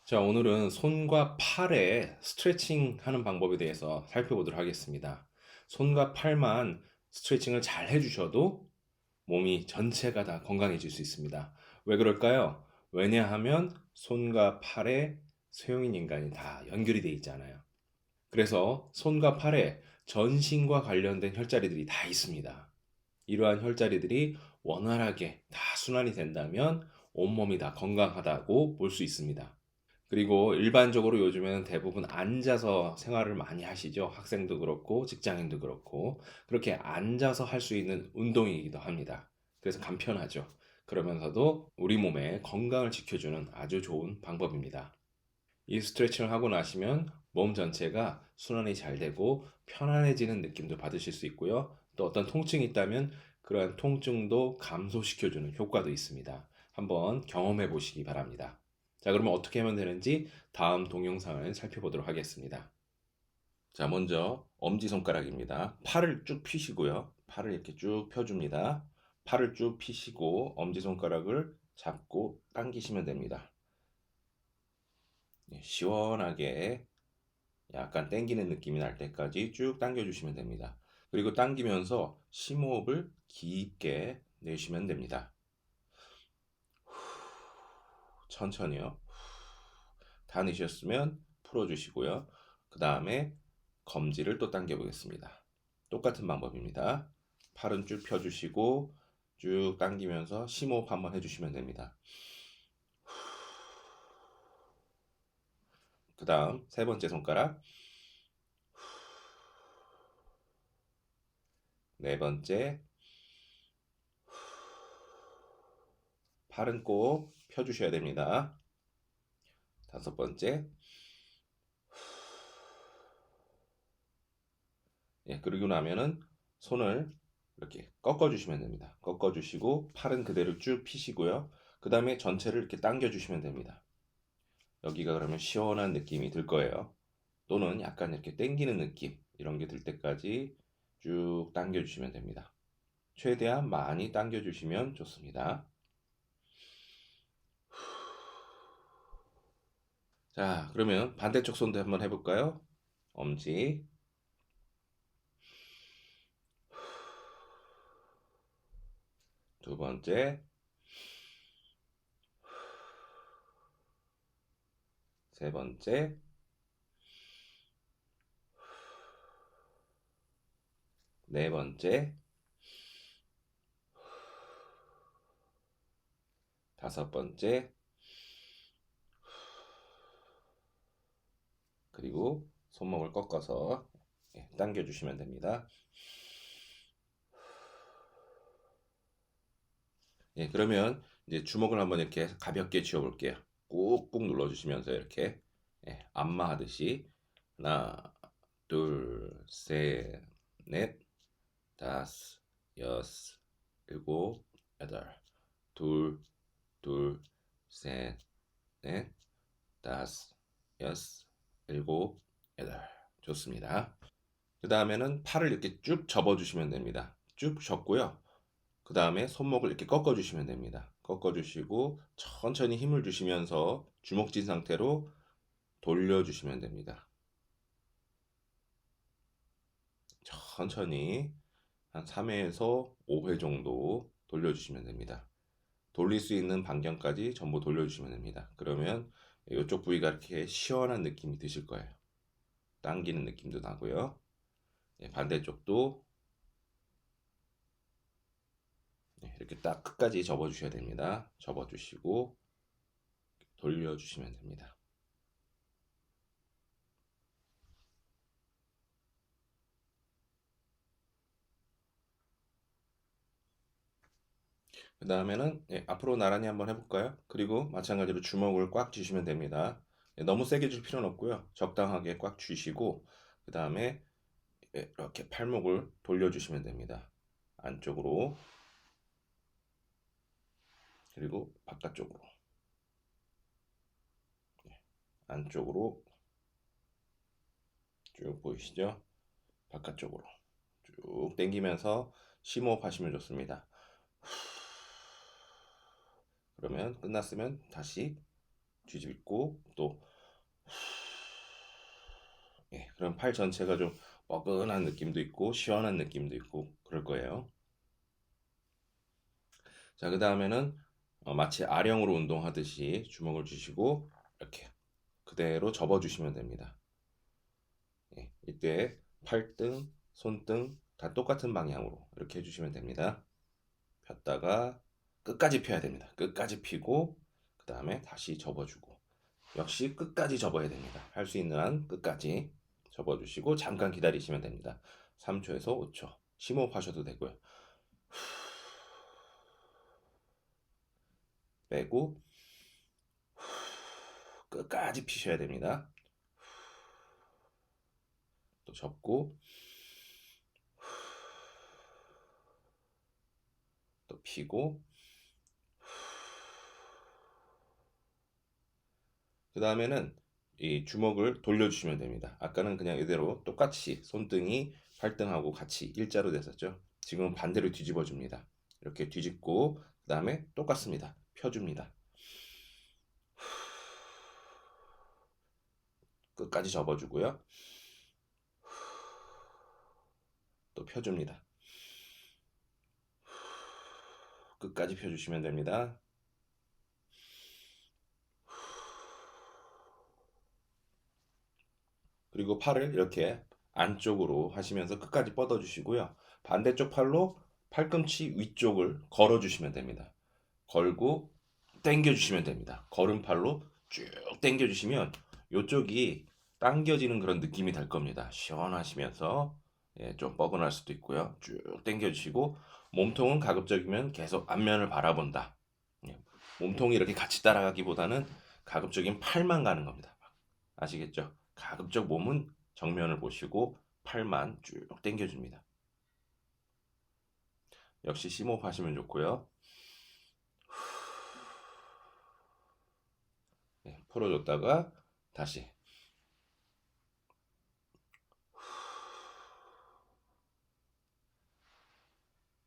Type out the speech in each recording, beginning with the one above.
자, 오늘은 손과 팔의 스트레칭 하는 방법에 대해서 살펴보도록 하겠습니다. 손과 팔만 스트레칭을 잘 해주셔도 몸이 전체가 다 건강해질 수 있습니다. 왜 그럴까요? 왜냐하면 손과 팔에 소형인 인간이 다 연결이 되어 있잖아요. 그래서 손과 팔에 전신과 관련된 혈자리들이 다 있습니다. 이러한 혈자리들이 원활하게 다 순환이 된다면 온몸이 다 건강하다고 볼 수 있습니다. 그리고 일반적으로 요즘에는 대부분 앉아서 생활을 많이 하시죠. 학생도 그렇고 직장인도 그렇고 그렇게 앉아서 할 수 있는 운동이기도 합니다. 그래서 간편하죠. 그러면서도 우리 몸의 건강을 지켜주는 아주 좋은 방법입니다. 이 스트레칭을 하고 나시면 몸 전체가 순환이 잘 되고 편안해지는 느낌도 받으실 수 있고요. 또 어떤 통증이 있다면 그러한 통증도 감소시켜주는 효과도 있습니다. 한번 경험해 보시기 바랍니다. 자, 그러면 어떻게 하면 되는지 다음 동영상을 살펴보도록 하겠습니다. 자, 먼저 엄지손가락입니다. 팔을 쭉 펴시고요. 팔을 이렇게 쭉 펴줍니다. 팔을 쭉 펴시고 엄지손가락을 잡고 당기시면 됩니다. 시원하게 약간 당기는 느낌이 날 때까지 쭉 당겨주시면 됩니다. 그리고 당기면서 심호흡을 깊게 내쉬면 됩니다. 천천히요. 다 내셨으면 풀어주시고요. 그 다음에 검지를 또 당겨 보겠습니다. 똑같은 방법입니다. 팔은 쭉 펴주시고 쭉 당기면서 심호흡 한번 해주시면 됩니다. 그 다음 세 번째 손가락, 네 번째, 팔은 꼭 펴주셔야 됩니다. 다섯 번째, 그러고 나면은 손을 이렇게 꺾어 주시면 됩니다. 꺾어 주시고 팔은 그대로 쭉 펴시고요. 그 다음에 전체를 이렇게 당겨 주시면 됩니다. 여기가 그러면 시원한 느낌이 들 거예요. 또는 약간 이렇게 당기는 느낌 이런 게 들 때까지 쭉 당겨 주시면 됩니다. 최대한 많이 당겨 주시면 좋습니다. 자, 그러면 반대쪽 손도 한번 해볼까요? 엄지, 두 번째, 세 번째, 네 번째, 다섯 번째, 그리고 손목을 꺾어서 당겨 주시면 됩니다. 그러면 이제 주먹을 한번 이렇게 가볍게 쥐어 볼게요. 꾹꾹 눌러 주시면서 이렇게 안마 하듯이 하나, 둘, 셋, 넷, 다섯, 여섯, 일곱, 여덟, 둘, 둘, 셋, 넷, 다섯, 여섯, 일곱, 여덟. 좋습니다. 그 다음에는 팔을 이렇게 쭉 접어 주시면 됩니다. 쭉 접고요. 그 다음에 손목을 이렇게 꺾어 주시면 됩니다. 꺾어 주시고 천천히 힘을 주시면서 주먹 쥔 상태로 돌려 주시면 됩니다. 천천히 한 3회에서 5회 정도 돌려 주시면 됩니다. 돌릴 수 있는 반경까지 전부 돌려 주시면 됩니다. 그러면 이쪽 부위가 이렇게 시원한 느낌이 드실 거예요. 당기는 느낌도 나고요. 반대쪽도 이렇게 딱 끝까지 접어 주셔야 됩니다. 접어 주시고 돌려 주시면 됩니다. 그 다음에는 앞으로 나란히 한번 해볼까요? 그리고 마찬가지로 주먹을 꽉 쥐시면 됩니다. 너무 세게 줄 필요는 없고요. 적당하게 꽉 쥐시고 그 다음에 이렇게 팔목을 돌려주시면 됩니다. 안쪽으로 그리고 바깥쪽으로 안쪽으로 쭉 보이시죠? 바깥쪽으로 쭉 당기면서 심호흡 하시면 좋습니다. 그러면 끝났으면 다시 뒤집고 또 예, 그럼 팔 전체가 좀 뻐근한 느낌도 있고 시원한 느낌도 있고 그럴 거예요. 자, 그 다음에는 마치 아령으로 운동하듯이 주먹을 주시고 이렇게 그대로 접어주시면 됩니다. 예, 이때 팔등, 손등 다 똑같은 방향으로 이렇게 해주시면 됩니다. 폈다가 끝까지 펴야 됩니다. 끝까지 피고 그 다음에 다시 접어주고 역시 끝까지 접어야 됩니다. 할 수 있는 한 끝까지 접어주시고 잠깐 기다리시면 됩니다. 3초에서 5초 심호흡하셔도 되고요. 빼고 끝까지 피셔야 됩니다. 또 접고 또 피고 그 다음에는 이 주먹을 돌려주시면 됩니다. 아까는 그냥 이대로 똑같이 손등이 팔등하고 같이 일자로 됐었죠. 지금은 반대로 뒤집어 줍니다. 이렇게 뒤집고 그 다음에 똑같습니다. 펴줍니다. 끝까지 접어주고요. 또 펴줍니다. 끝까지 펴주시면 됩니다. 그리고 팔을 이렇게 안쪽으로 하시면서 끝까지 뻗어주시고요. 반대쪽 팔로 팔꿈치 위쪽을 걸어주시면 됩니다. 걸고 당겨주시면 됩니다. 걸은 팔로 쭉 당겨주시면 이쪽이 당겨지는 그런 느낌이 될 겁니다. 시원하시면서 예, 좀 뻐근할 수도 있고요. 쭉 당겨주시고 몸통은 가급적이면 계속 앞면을 바라본다. 예, 몸통이 이렇게 같이 따라가기보다는 가급적인 팔만 가는 겁니다. 아시겠죠? 가급적 몸은 정면을 보시고 팔만 쭉 당겨줍니다. 역시 심호흡 하시면 좋고요. 네, 풀어줬다가 다시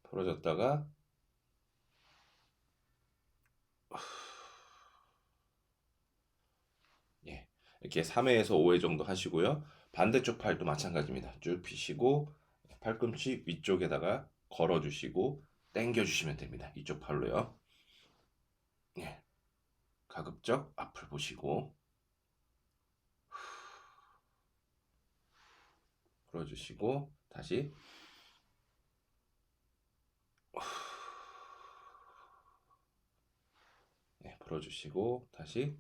풀어줬다가 예, 이렇게 3회에서 5회 정도 하시고요. 반대쪽 팔도 마찬가지입니다. 쭉 펴시고 팔꿈치 위쪽에다가 걸어주시고 당겨주시면 됩니다. 이쪽 팔로요. 예, 가급적 앞을 보시고 풀어주시고 다시 예, 풀어주시고 다시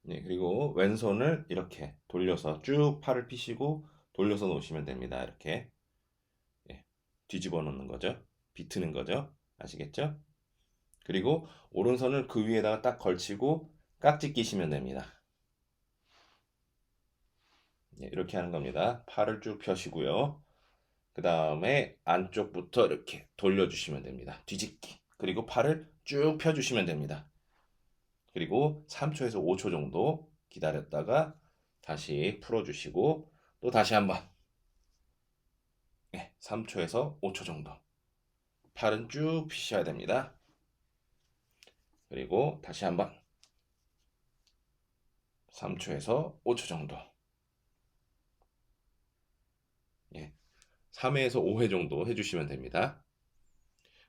네, 그리고 왼손을 이렇게 돌려서 쭉 팔을 펴시고 돌려서 놓으시면 됩니다. 이렇게 예, 뒤집어 놓는 거죠. 비트는 거죠. 아시겠죠? 그리고 오른손을 그 위에다가 딱 걸치고 깍지 끼시면 됩니다. 예, 이렇게 하는 겁니다. 팔을 쭉 펴시고요. 그 다음에 안쪽부터 이렇게 돌려주시면 됩니다. 뒤집기. 그리고 팔을 쭉 펴주시면 됩니다. 그리고 3초에서 5초 정도 기다렸다가 다시 풀어주시고 또 다시 한번 3초에서 5초 정도 팔은 쭉 펴셔야 됩니다. 그리고 다시 한번 3초에서 5초 정도 3회에서 5회 정도 해주시면 됩니다.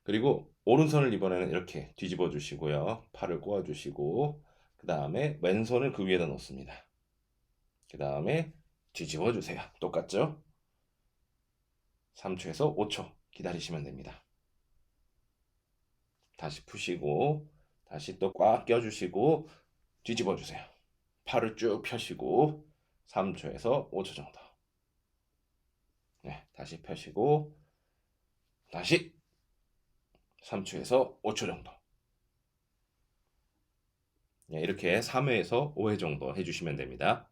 그리고 오른손을 이번에는 이렇게 뒤집어 주시고요. 팔을 꼬아 주시고 그 다음에 왼손을 그 위에다 놓습니다. 그 다음에 뒤집어 주세요. 똑같죠? 3초에서 5초 기다리시면 됩니다. 다시 푸시고 다시 또 꽉 껴주시고 뒤집어 주세요. 팔을 쭉 펴시고 3초에서 5초 정도. 네, 다시 펴시고 다시 3초에서 5초 정도. 네, 이렇게 3회에서 5회 정도 해주시면 됩니다.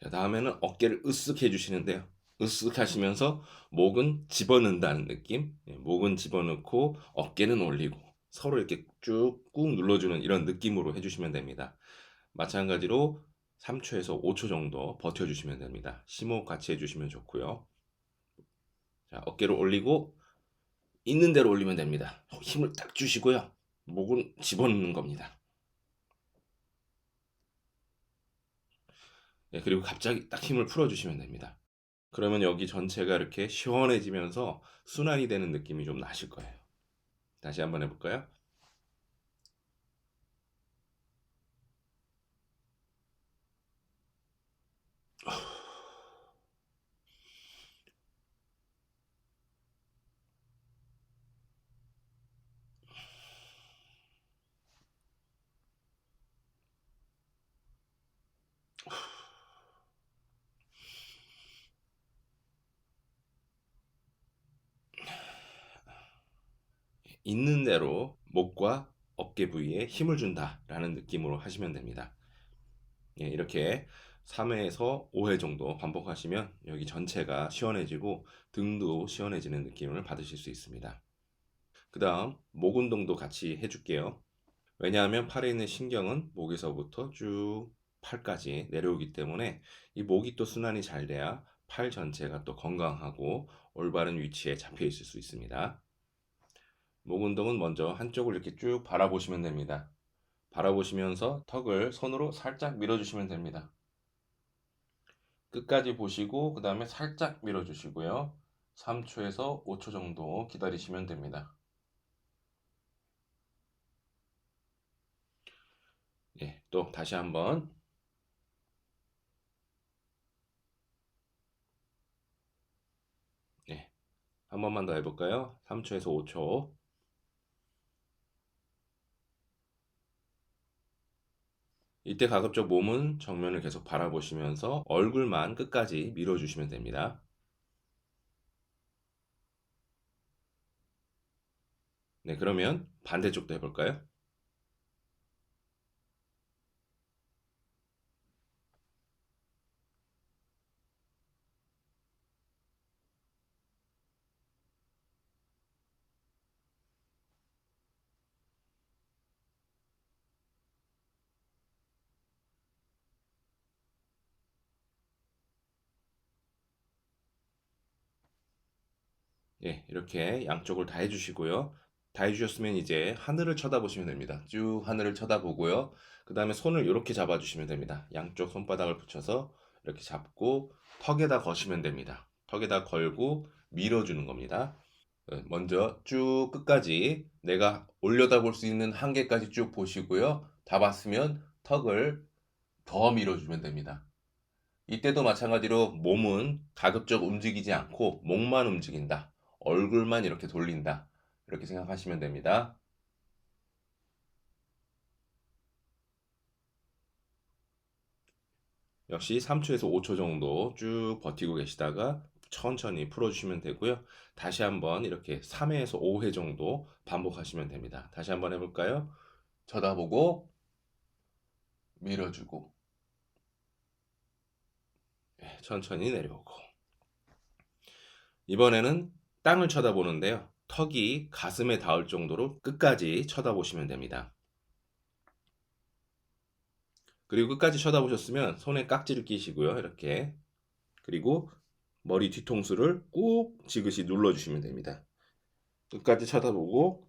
자, 다음에는 어깨를 으쓱 해주시는데요. 으쓱 하시면서 목은 집어넣는다는 느낌. 목은 집어넣고 어깨는 올리고 서로 이렇게 쭉 꾹 눌러주는 이런 느낌으로 해주시면 됩니다. 마찬가지로 3초에서 5초 정도 버텨주시면 됩니다. 심호흡 같이 해주시면 좋고요. 자, 어깨를 올리고 있는 대로 올리면 됩니다. 힘을 딱 주시고요. 목은 집어넣는 겁니다. 네, 그리고 갑자기 딱 힘을 풀어주시면 됩니다. 그러면 여기 전체가 이렇게 시원해지면서 순환이 되는 느낌이 좀 나실 거예요. 다시 한번 해볼까요? 있는 대로 목과 어깨 부위에 힘을 준다라는 느낌으로 하시면 됩니다. 예, 이렇게 3회에서 5회 정도 반복하시면 여기 전체가 시원해지고 등도 시원해지는 느낌을 받으실 수 있습니다. 그 다음 목 운동도 같이 해줄게요. 왜냐하면 팔에 있는 신경은 목에서부터 쭉 팔까지 내려오기 때문에 이 목이 또 순환이 잘 돼야 팔 전체가 또 건강하고 올바른 위치에 잡혀 있을 수 있습니다. 목 운동은 먼저 한쪽을 이렇게 쭉 바라보시면 됩니다. 바라보시면서 턱을 손으로 살짝 밀어주시면 됩니다. 끝까지 보시고 그 다음에 살짝 밀어주시고요. 3초에서 5초 정도 기다리시면 됩니다. 예, 또 다시 한번 예, 한 번만 더 해볼까요? 3초에서 5초. 이때 가급적 몸은 정면을 계속 바라보시면서 얼굴만 끝까지 밀어주시면 됩니다. 네, 그러면 반대쪽도 해볼까요? 예, 이렇게 양쪽을 다 해주시고요. 다 해주셨으면 이제 하늘을 쳐다보시면 됩니다. 쭉 하늘을 쳐다보고요. 그 다음에 손을 이렇게 잡아주시면 됩니다. 양쪽 손바닥을 붙여서 이렇게 잡고 턱에다 거시면 됩니다. 턱에다 걸고 밀어주는 겁니다. 먼저 쭉 끝까지 내가 올려다볼 수 있는 한계까지 쭉 보시고요. 다 봤으면 턱을 더 밀어주면 됩니다. 이때도 마찬가지로 몸은 가급적 움직이지 않고 목만 움직인다. 얼굴만 이렇게 돌린다. 이렇게 생각하시면 됩니다. 역시 3초에서 5초 정도 쭉 버티고 계시다가 천천히 풀어주시면 되고요. 다시 한번 이렇게 3회에서 5회 정도 반복하시면 됩니다. 다시 한번 해볼까요? 쳐다보고 밀어주고 천천히 내려오고 이번에는 땅을 쳐다보는데요. 턱이 가슴에 닿을 정도로 끝까지 쳐다보시면 됩니다. 그리고 끝까지 쳐다보셨으면 손에 깍지를 끼시고요. 이렇게. 그리고 머리 뒤통수를 꾹 지그시 눌러주시면 됩니다. 끝까지 쳐다보고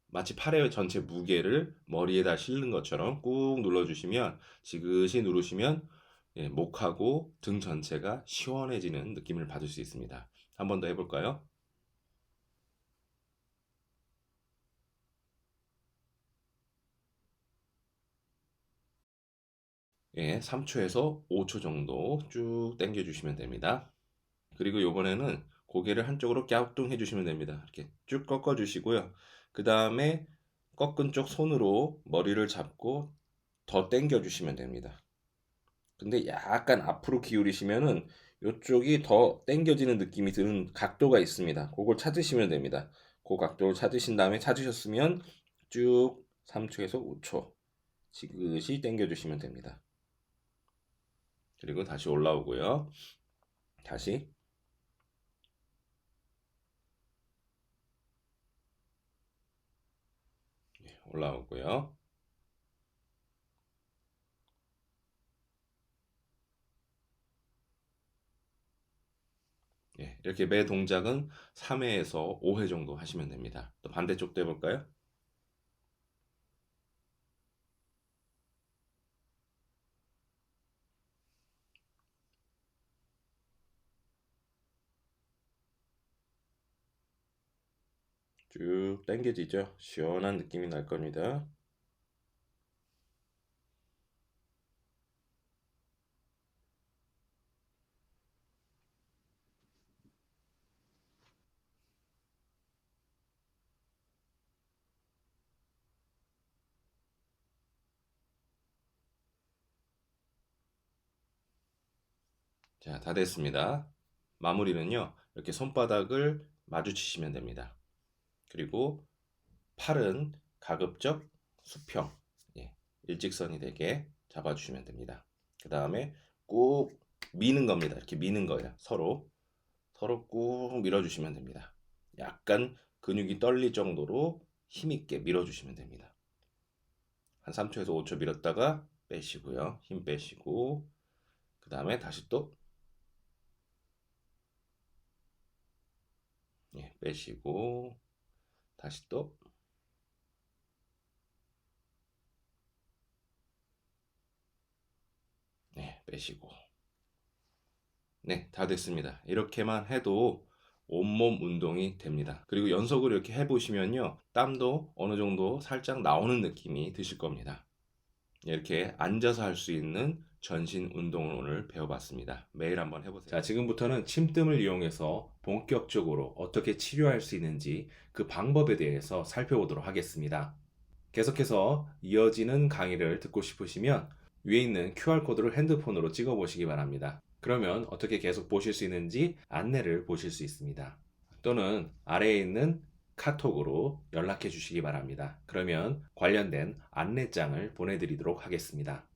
마치 팔의 전체 무게를 머리에다 실는 것처럼 꾹 눌러주시면 지그시 누르시면 예, 목하고 등 전체가 시원해지는 느낌을 받을 수 있습니다. 한 번 더 해볼까요? 예, 3초에서 5초 정도 쭉 당겨 주시면 됩니다. 그리고 요번에는 고개를 한쪽으로 갸우뚱 해주시면 됩니다. 이렇게 쭉 꺾어 주시고요. 그 다음에 꺾은 쪽 손으로 머리를 잡고 더 당겨 주시면 됩니다. 근데 약간 앞으로 기울이시면은 이쪽이 더 당겨지는 느낌이 드는 각도가 있습니다. 그걸 찾으시면 됩니다. 그 각도를 찾으신 다음에 찾으셨으면 쭉 3초에서 5초 지그시 당겨 주시면 됩니다. 그리고 다시 올라오고요. 다시 올라오고요. 이렇게 매 동작은 3회에서 5회 정도 하시면 됩니다. 또 반대쪽도 해볼까요? 쭉 당겨지죠? 시원한 느낌이 날 겁니다. 자, 다 됐습니다. 마무리는요, 이렇게 손바닥을 마주치시면 됩니다. 그리고 팔은 가급적 수평, 예, 일직선이 되게 잡아주시면 됩니다. 그 다음에 꾹 미는 겁니다. 이렇게 미는 거예요. 서로 꾹 밀어주시면 됩니다. 약간 근육이 떨릴 정도로 힘있게 밀어주시면 됩니다. 한 3초에서 5초 밀었다가 빼시고요. 힘 빼시고, 그 다음에 다시 또 빼시고, 다시 또 빼시고. 네, 다 됐습니다. 이렇게만 해도 온몸 운동이 됩니다. 그리고 연속으로 이렇게 해보시면요, 땀도 어느 정도 살짝 나오는 느낌이 드실 겁니다. 이렇게 앉아서 할 수 있는 전신 운동을 오늘 배워봤습니다. 매일 한번 해보세요. 자, 지금부터는 침뜸을 이용해서 본격적으로 어떻게 치료할 수 있는지 그 방법에 대해서 살펴보도록 하겠습니다. 계속해서 이어지는 강의를 듣고 싶으시면 위에 있는 QR코드를 핸드폰으로 찍어 보시기 바랍니다. 그러면 어떻게 계속 보실 수 있는지 안내를 보실 수 있습니다. 또는 아래에 있는 카톡으로 연락해 주시기 바랍니다. 그러면 관련된 안내장을 보내드리도록 하겠습니다.